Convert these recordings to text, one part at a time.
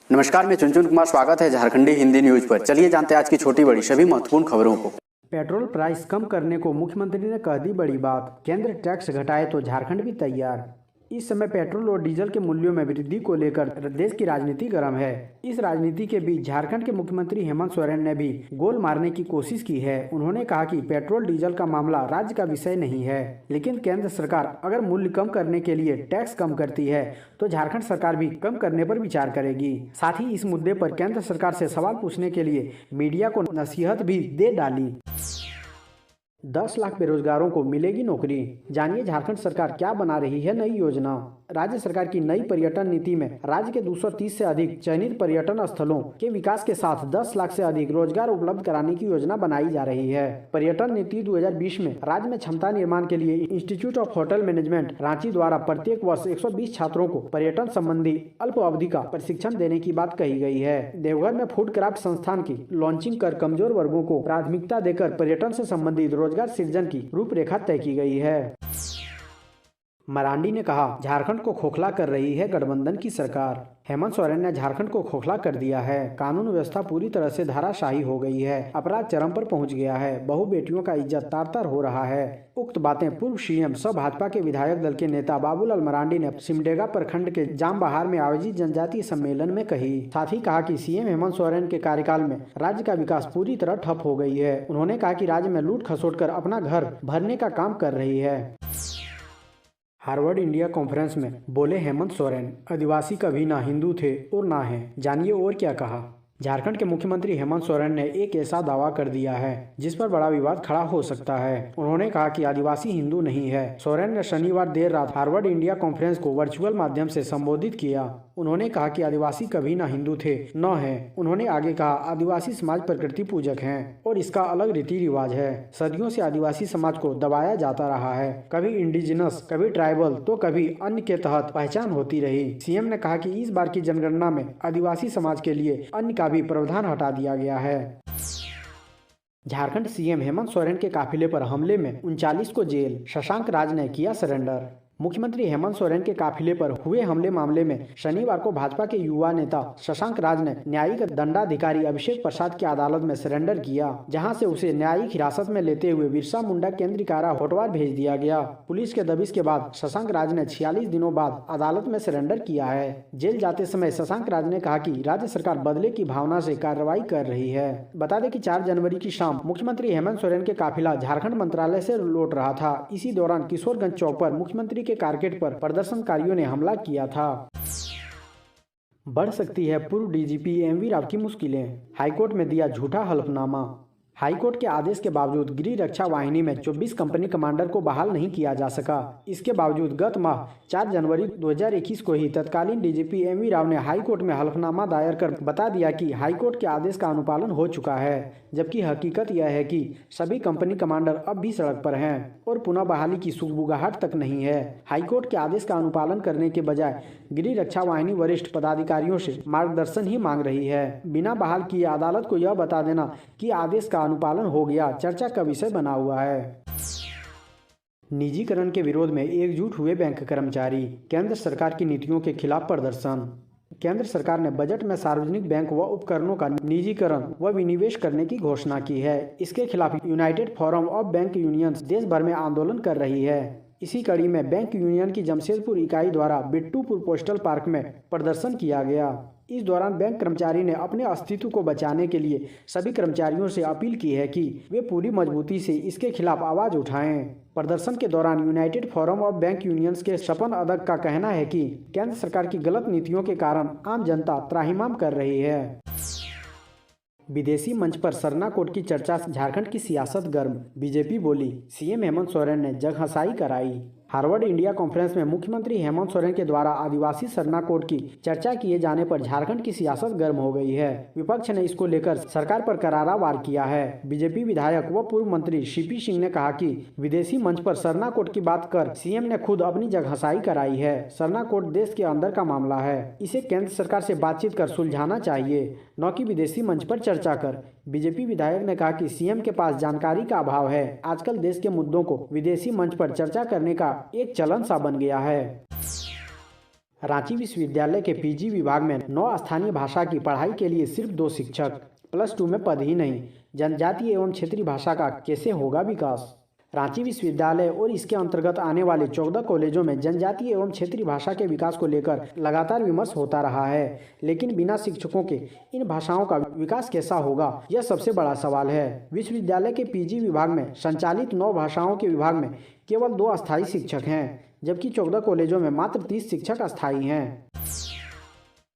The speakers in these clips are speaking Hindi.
नमस्कार, मैं चुनचुन कुमार। स्वागत है झारखंडी हिंदी न्यूज पर। चलिए जानते हैं आज की छोटी बड़ी सभी महत्वपूर्ण खबरों को। पेट्रोल प्राइस कम करने को मुख्यमंत्री ने कह दी बड़ी बात। केंद्र टैक्स घटाए तो झारखंड भी तैयार। इस समय पेट्रोल और डीजल के मूल्यों में वृद्धि को लेकर देश की राजनीति गर्म है। इस राजनीति के बीच झारखंड के मुख्यमंत्री हेमंत सोरेन ने भी गोल मारने की कोशिश की है। उन्होंने कहा कि पेट्रोल डीजल का मामला राज्य का विषय नहीं है, लेकिन केंद्र सरकार अगर मूल्य कम करने के लिए टैक्स कम करती है तो झारखंड सरकार भी कम करने पर विचार करेगी। साथ ही इस मुद्दे पर केंद्र सरकार से सवाल पूछने के लिए मीडिया को नसीहत भी दे डाली। 10 लाख बेरोजगारों को मिलेगी नौकरी। जानिए झारखंड सरकार क्या बना रही है नई योजना। राज्य सरकार की नई पर्यटन नीति में राज्य के 230 से अधिक चयनित पर्यटन स्थलों के विकास के साथ 10 लाख से अधिक रोजगार उपलब्ध कराने की योजना बनाई जा रही है। पर्यटन नीति 2020 में राज्य में क्षमता निर्माण के लिए institute of hotel management Ranchi द्वारा प्रत्येक वर्ष 120 छात्रों को पर्यटन संबंधी अल्प अवधि का प्रशिक्षण देने की बात कही गई है। देवघर में फूड क्राफ्ट संस्थान की लॉन्चिंग कर कमजोर वर्गों को प्राथमिकता देकर पर्यटन से संबंधित रोजगार सृजन की रूपरेखा तय की गई है। मरांडी ने कहा, झारखंड को खोखला कर रही है गठबंधन की सरकार। हेमंत सोरेन ने झारखंड को खोखला कर दिया है। कानून व्यवस्था पूरी तरह से धाराशाही हो गई है। अपराध चरम पर पहुंच गया है। बहु बेटियों का इज्जत तार-तार हो रहा है। उक्त बातें पूर्व सीएम सह भाजपा के विधायक दल के नेता बाबूलाल मरांडी ने सिमडेगा प्रखंड के जामबहार में आयोजित जनजातीय सम्मेलन में कही। साथ ही कहा कि सीएम हेमंत सोरेन के कार्यकाल में राज्य का विकास पूरी तरह ठप हो गई है। उन्होंने कहा कि राज्य में लूट खसोट कर अपना घर भरने का काम कर रही है। हार्वर्ड इंडिया कॉन्फ्रेंस में बोले हेमंत सोरेन, आदिवासी कभी ना हिंदू थे और ना हैं। जानिए और क्या कहा। झारखंड के मुख्यमंत्री हेमंत सोरेन ने एक ऐसा दावा कर दिया है जिस पर बड़ा विवाद खड़ा हो सकता है। उन्होंने कहा कि आदिवासी हिंदू नहीं है। सोरेन ने शनिवार देर रात हार्वर्ड इंडिया कॉन्फ्रेंस को वर्चुअल माध्यम से संबोधित किया। उन्होंने कहा कि आदिवासी कभी न हिंदू थे न हैं। उन्होंने आगे कहा, आदिवासी समाज प्रकृति पूजक हैं और इसका अलग रीति रिवाज है। सदियों से आदिवासी समाज को दबाया जाता रहा है। कभी इंडिजिनस, कभी ट्राइबल तो कभी अन्य के तहत पहचान होती रही। सीएम ने कहा कि इस बार की जनगणना में आदिवासी समाज के लिए अन्य का भी प्रावधान हटा दिया गया है। झारखंड सीएम हेमंत सोरेन के काफिले पर हमले में 39 को जेल। शशांक राज ने किया सरेंडर। मुख्यमंत्री हेमंत सोरेन के काफिले पर हुए हमले मामले में शनिवार को भाजपा के युवा नेता शशांक राज ने न्यायिक दंडाधिकारी अभिषेक प्रसाद की अदालत में सरेंडर किया, जहां से उसे न्यायिक हिरासत में लेते हुए बिरसा मुंडा केंद्रीय कारा होटवार भेज दिया गया। पुलिस के दबिश के बाद शशांक राज ने 46 दिनों बाद अदालत में सरेंडर किया है। जेल जाते समय शशांक राज ने कहा कि राज्य सरकार बदले की भावना से कार्रवाई कर रही है। बता दें कि 4 जनवरी की शाम मुख्यमंत्री हेमंत सोरेन के काफिला झारखंड मंत्रालय से लौट रहा था। इसी दौरान किशोरगंज चौक पर मुख्यमंत्री के कारकेट पर प्रदर्शनकारियों ने हमला किया था। बढ़ सकती है पूर्व डीजीपी एमवी राव की मुश्किलें। हाईकोर्ट में दिया झूठा हलफनामा। हाईकोर्ट के आदेश के बावजूद गृह रक्षा वाहिनी में 24 कंपनी कमांडर को बहाल नहीं किया जा सका। इसके बावजूद गत माह 4 जनवरी 2021 को ही तत्कालीन डीजीपी एमवी राव ने हाईकोर्ट में हलफनामा दायर कर बता दिया कि हाईकोर्ट के आदेश का अनुपालन हो चुका है, जबकि हकीकत यह है कि सभी कंपनी कमांडर अब भी सड़क पर हैं और पुनः बहाली की सुगबुगाहट तक नहीं है। हाईकोर्ट के आदेश का अनुपालन करने के बजाय गृह रक्षा वाहिनी वरिष्ठ पदाधिकारियों से मार्गदर्शन ही मांग रही है। बिना बहाल किए अदालत को यह बता देना कि आदेश का अनुपालन हो गया चर्चा का विषय बना हुआ है। निजीकरण के विरोध में एकजुट हुए बैंक कर्मचारी। केंद्र सरकार की नीतियों के खिलाफ प्रदर्शन। केंद्र सरकार ने बजट में सार्वजनिक बैंक व उपकरणों का निजीकरण व विनिवेश करने की घोषणा की है। इसके खिलाफ United forum of bank unions देश भर में आंदोलन कर रही है। इसी कड़ी में बैंक यूनियन की जमशेदपुर इकाई द्वारा बिट्टूपुर पोस्टल पार्क में प्रदर्शन किया गया। इस दौरान बैंक कर्मचारी ने अपने अस्तित्व को बचाने के लिए सभी कर्मचारियों से अपील की है कि वे पूरी मजबूती से इसके खिलाफ आवाज उठाएं। प्रदर्शन के दौरान United forum of bank unions के सपन अदक का कहना है कि केंद्र सरकार की गलत नीतियों के कारण आम जनता त्राहिमाम कर रही है। विदेशी मंच पर सरना कोड की चर्चा, झारखंड की सियासत गर्म। बीजेपी बोली, सीएम हेमंत सोरेन ने जगहंसाई कराई। हार्वर्ड इंडिया कॉन्फ्रेंस में मुख्यमंत्री हेमंत सोरेन के द्वारा आदिवासी सरना कोड की चर्चा किए जाने पर झारखंड की सियासत गर्म हो गई है। विपक्ष ने इसको लेकर सरकार पर करारा वार किया है। बीजेपी विधायक व पूर्व मंत्री सीपी सिंह ने कहा कि विदेशी मंच पर सरना कोड की बात कर सीएम ने खुद अपनी जगहंसाई कराई है। सरना कोड देश के अंदर का मामला है, इसे केंद्र सरकार से बातचीत कर सुलझाना चाहिए, न कि विदेशी मंच पर चर्चा कर। बीजेपी विधायक ने कहा कि सीएम के पास जानकारी का अभाव है। आजकल देश के मुद्दों को विदेशी मंच पर चर्चा करने का एक चलन सा बन गया है। रांची विश्वविद्यालय के पीजी विभाग में 9 स्थानीय भाषा की पढ़ाई के लिए सिर्फ 2 शिक्षक, +2 में पद ही नहीं। जनजातीय एवं क्षेत्रीय भाषा का कैसे होगा विकास? रांची विश्वविद्यालय और इसके अंतर्गत आने वाले 14 कॉलेजों में जनजातीय एवं क्षेत्रीय भाषा के विकास को लेकर लगातार विमर्श होता रहा है, लेकिन बिना शिक्षकों के इन भाषाओं का विकास कैसा होगा, यह सबसे बड़ा सवाल है। विश्वविद्यालय के पीजी विभाग में संचालित 9 भाषाओं के विभाग में केवल 2 अस्थायी शिक्षक हैं, जबकि 14 कॉलेजों में मात्र 30 शिक्षक अस्थायी हैं।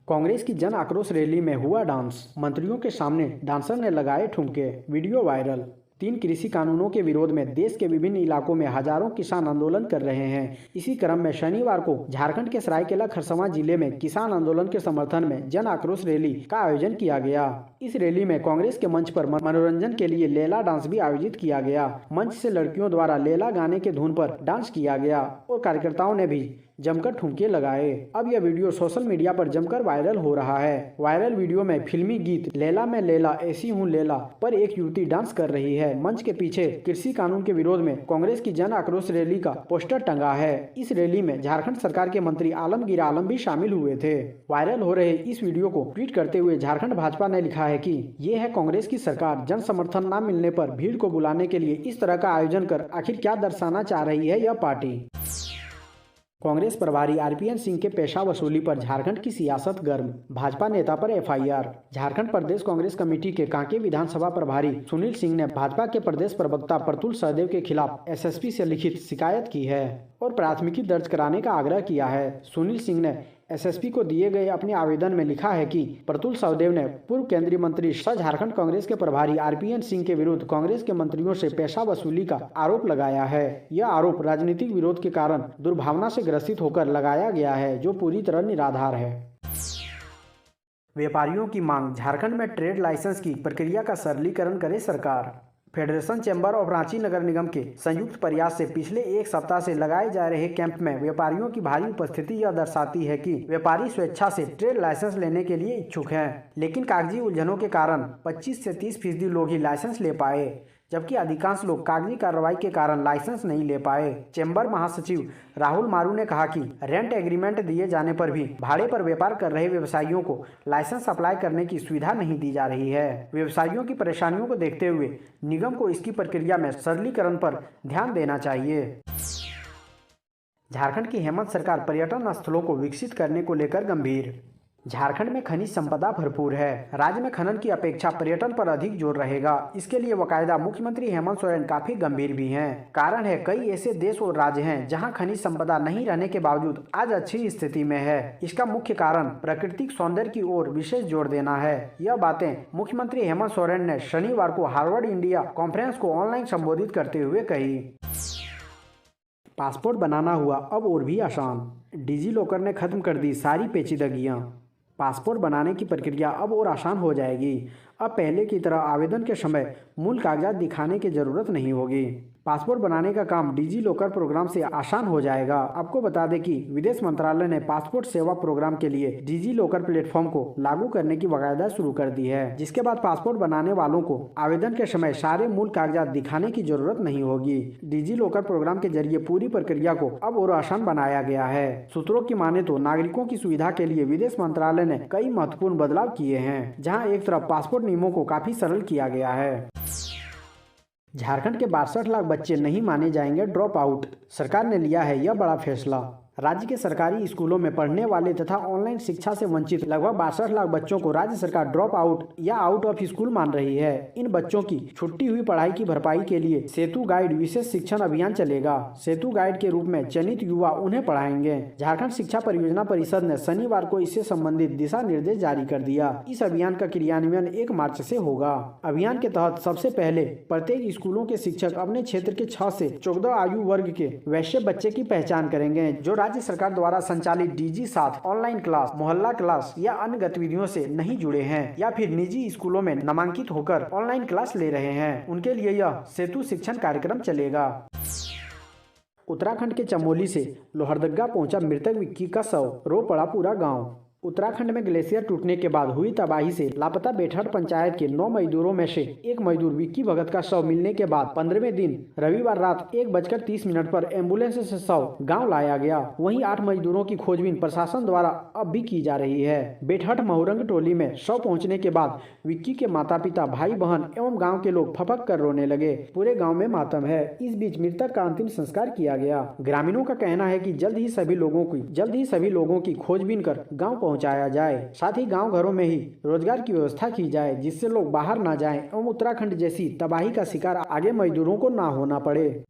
कांग्रेस की जन आक्रोश रैली में हुआ डांस, मंत्रियों के सामने डांसर ने लगाए ठुमके, वीडियो वायरल। 3 कृषि कानूनों के विरोध में देश के विभिन्न इलाकों में हजारों किसान आंदोलन कर रहे हैं। इसी क्रम में शनिवार को झारखंड के सरायकेला खरसावां जिले में किसान आंदोलन के समर्थन में जन आक्रोश रैली का आयोजन किया गया। इस रैली में कांग्रेस के मंच पर मनोरंजन के लिए लेला डांस भी आयोजित किया गया। मंच से लड़कियों द्वारा लेला गाने के धुन पर डांस किया गया और कार्यकर्ताओं ने भी जमकर ठुमके लगाए। अब यह वीडियो सोशल मीडिया पर जमकर वायरल हो रहा है। वायरल वीडियो में फिल्मी गीत लैला मैं लैला ऐसी हूँ लैला पर एक युवती डांस कर रही है। मंच के पीछे कृषि कानून के विरोध में कांग्रेस की जन आक्रोश रैली का पोस्टर टंगा है। इस रैली में झारखंड सरकार के मंत्री आलमगीर आलम भी शामिल हुए थे। वायरल हो रहे इस वीडियो को ट्वीट करते हुए झारखंड भाजपा ने लिखा है कि ये है कांग्रेस की सरकार, जन समर्थन न मिलने पर भीड़ को बुलाने के लिए इस तरह का आयोजन कर आखिर क्या दर्शाना चाह रही है यह पार्टी। कांग्रेस प्रभारी आरपीएन सिंह के पैसा वसूली पर झारखंड की सियासत गर्म, भाजपा नेता पर एफआईआर। झारखंड प्रदेश कांग्रेस कमेटी के कांके विधानसभा प्रभारी सुनील सिंह ने भाजपा के प्रदेश प्रवक्ता प्रतुल सहदेव के खिलाफ एसएसपी से लिखित शिकायत की है और प्राथमिकी दर्ज कराने का आग्रह किया है। सुनील सिंह ने एसएसपी को दिए गए अपने आवेदन में लिखा है कि प्रतुल सहदेव ने पूर्व केंद्रीय मंत्री सह झारखंड कांग्रेस के प्रभारी आरपीएन सिंह के विरुद्ध कांग्रेस के मंत्रियों से पैसा वसूली का आरोप लगाया है। यह आरोप राजनीतिक विरोध के कारण दुर्भावना से ग्रसित होकर लगाया गया है, जो पूरी तरह निराधार है। व्यापारियों की मांग, झारखंड में ट्रेड लाइसेंस की प्रक्रिया का सरलीकरण करे सरकार। फेडरेशन चैम्बर ऑफ रांची नगर निगम के संयुक्त प्रयास से पिछले 1 सप्ताह से लगाए जा रहे कैंप में व्यापारियों की भारी उपस्थिति यह दर्शाती है कि व्यापारी स्वेच्छा से ट्रेड लाइसेंस लेने के लिए इच्छुक हैं, लेकिन कागजी उलझनों के कारण 25 से 30% लोग ही लाइसेंस ले पाए, जबकि अधिकांश लोग कागजी कार्रवाई के कारण लाइसेंस नहीं ले पाए। चैम्बर महासचिव राहुल मारू ने कहा कि रेंट एग्रीमेंट दिए जाने पर भी भाड़े पर व्यापार कर रहे व्यवसायियों को लाइसेंस अप्लाई करने की सुविधा नहीं दी जा रही है। व्यवसायियों की परेशानियों को देखते हुए निगम को इसकी प्रक्रिया में सरलीकरण पर ध्यान देना चाहिए। झारखंड की हेमंत सरकार पर्यटन स्थलों को विकसित करने को लेकर गंभीर। झारखंड में खनिज संपदा भरपूर है। राज्य में खनन की अपेक्षा पर्यटन पर अधिक जोर रहेगा। इसके लिए बाकायदा मुख्यमंत्री हेमंत सोरेन काफी गंभीर भी हैं। कारण है, कई ऐसे देश और राज्य हैं जहां खनिज संपदा नहीं रहने के बावजूद आज अच्छी स्थिति में है। इसका मुख्य कारण प्राकृतिक सौंदर्य की ओर विशेष जोर देना है। यह बातें मुख्यमंत्री हेमंत सोरेन ने शनिवार को हार्वर्ड इंडिया कॉन्फ्रेंस को ऑनलाइन संबोधित करते हुए कही। पासपोर्ट बनाना हुआ अब और भी आसान, डिजी लॉकर ने खत्म कर दी सारी पेचीदगियां। पासपोर्ट बनाने की प्रक्रिया अब और आसान हो जाएगी। अब पहले की तरह आवेदन के समय मूल कागजात दिखाने की जरूरत नहीं होगी। पासपोर्ट बनाने का काम डिजी लॉकर प्रोग्राम से आसान हो जाएगा। आपको बता दें कि विदेश मंत्रालय ने पासपोर्ट सेवा प्रोग्राम के लिए डिजी लॉकर प्लेटफॉर्म को लागू करने की बाकायदा शुरू कर दी है, जिसके बाद पासपोर्ट बनाने वालों को आवेदन के समय सारे मूल कागजात दिखाने की जरूरत नहीं होगी। डिजी लॉकर प्रोग्राम के जरिए पूरी प्रक्रिया को अब और आसान बनाया गया है। सूत्रों की माने तो नागरिकों की सुविधा के लिए विदेश मंत्रालय ने कई महत्वपूर्ण बदलाव किए हैं, जहाँ एक तरफ पासपोर्ट नियमों को काफी सरल किया गया है। झारखंड के 62 लाख बच्चे नहीं माने जाएंगे ड्रॉप आउट, सरकार ने लिया है यह बड़ा फैसला। राज्य के सरकारी स्कूलों में पढ़ने वाले तथा ऑनलाइन शिक्षा से वंचित लगभग 62 लाख बच्चों को राज्य सरकार ड्रॉप आउट या आउट ऑफ स्कूल मान रही है। इन बच्चों की छुट्टी हुई पढ़ाई की भरपाई के लिए सेतु गाइड विशेष शिक्षण अभियान चलेगा। सेतु गाइड के रूप में चयनित युवा उन्हें पढ़ाएंगे। झारखंड शिक्षा परियोजना परिषद ने शनिवार को इससे संबंधित दिशा निर्देश जारी कर दिया। इस अभियान का क्रियान्वयन 1 मार्च से होगा। अभियान के तहत सबसे पहले प्रत्येक स्कूलों के शिक्षक अपने क्षेत्र के 6 से 14 आयु वर्ग के वैश्य बच्चे की पहचान करेंगे, जो राज्य सरकार द्वारा संचालित डीजी 7 ऑनलाइन क्लास, मोहल्ला क्लास या अन्य गतिविधियों से नहीं जुड़े हैं या फिर निजी स्कूलों में नामांकित होकर ऑनलाइन क्लास ले रहे हैं। उनके लिए यह सेतु शिक्षण कार्यक्रम चलेगा। उत्तराखंड के चमोली से लोहरदगा पहुंचा मृतक विक्की का शव, रो पड़ा पूरा गांव। उत्तराखंड में ग्लेशियर टूटने के बाद हुई तबाही से लापता बेटहट पंचायत के 9 मजदूरों में से एक मजदूर विक्की भगत का शव मिलने के बाद 15वें दिन रविवार रात 1:30 पर एम्बुलेंस से शव गांव लाया गया। वहीं 8 मजदूरों की खोजबीन प्रशासन द्वारा अब भी की जा रही है। बेटहट महुरंग टोली में शव पहुंचने के बाद विक्की के माता पिता, भाई बहन एवं गाँव के लोग फपक कर रोने लगे। पूरे गाँव में मातम है। इस बीच मृतक का अंतिम संस्कार किया गया। ग्रामीणों का कहना है कि जल्द ही सभी लोगों की खोजबीन कर गाँव पहुंचाया जाए। साथ ही गांव घरों में ही रोजगार की व्यवस्था की जाए, जिससे लोग बाहर ना जाएं एवं उत्तराखंड जैसी तबाही का शिकार आगे मजदूरों को ना होना पड़े।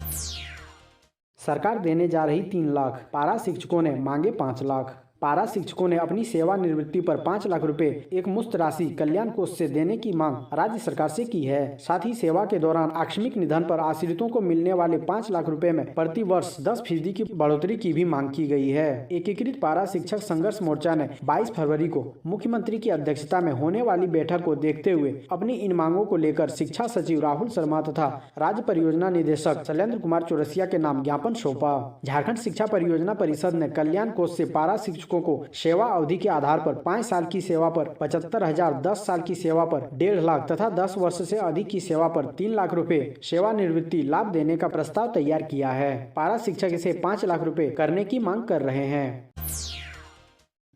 सरकार देने जा रही 3 लाख, पारा शिक्षकों ने मांगे 5 लाख। पारा शिक्षकों ने अपनी सेवानिवृत्ति पर 5 लाख रुपए एक मुश्त राशि कल्याण कोष से देने की मांग राज्य सरकार से की है। साथ ही सेवा के दौरान आकस्मिक निधन पर आश्रितों को मिलने वाले 5 लाख रुपए में प्रति वर्ष 10% की बढ़ोतरी की भी मांग की गई है। एकीकृत पारा शिक्षक संघर्ष मोर्चा ने 22 फरवरी को मुख्यमंत्री की अध्यक्षता में होने वाली बैठक को देखते हुए अपनी इन मांगों को लेकर शिक्षा सचिव राहुल शर्मा तथा राज्य परियोजना निदेशक शैलेंद्र कुमार चौरसिया के नाम ज्ञापन सौंपा। झारखंड शिक्षा परियोजना परिषद ने कल्याण कोष से पारा शिक्षकों को सेवा अवधि के आधार पर 5 साल की सेवा पर 75,000, 10 साल की सेवा पर 1.5 लाख तथा 10 वर्ष से अधिक की सेवा पर 3 लाख रुपए सेवानिवृत्ति लाभ देने का प्रस्ताव तैयार किया है। पारा शिक्षक इसे 5 लाख रुपए करने की मांग कर रहे हैं।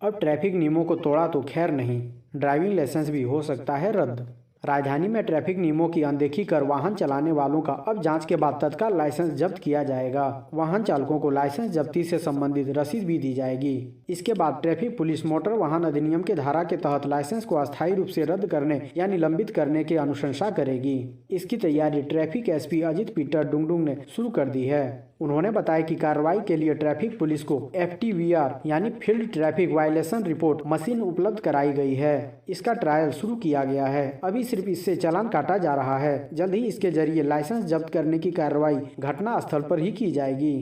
अब ट्रैफिक नियमों को तोड़ा तो खैर नहीं, ड्राइविंग लाइसेंस भी हो सकता है रद्द। राजधानी में ट्रैफिक नियमों की अनदेखी कर वाहन चलाने वालों का अब जांच के बाद तत्काल लाइसेंस जब्त किया जाएगा। वाहन चालकों को लाइसेंस जब्ती से संबंधित रसीद भी दी जाएगी। इसके बाद ट्रैफिक पुलिस मोटर वाहन अधिनियम के धारा के तहत लाइसेंस को अस्थायी रूप से रद्द करने या निलंबित करने की अनुशंसा करेगी। इसकी तैयारी traffic SP Ajit Peter Dungdung ने शुरू कर दी है। उन्होंने बताया कि कार्रवाई के लिए ट्रैफिक पुलिस को FTVR यानी field traffic violation report machine उपलब्ध कराई गई है। इसका ट्रायल शुरू किया गया है। अभी सिर्फ इससे चालान काटा जा रहा है। जल्द ही इसके जरिए लाइसेंस जब्त करने की कार्रवाई घटना स्थल पर ही की जाएगी।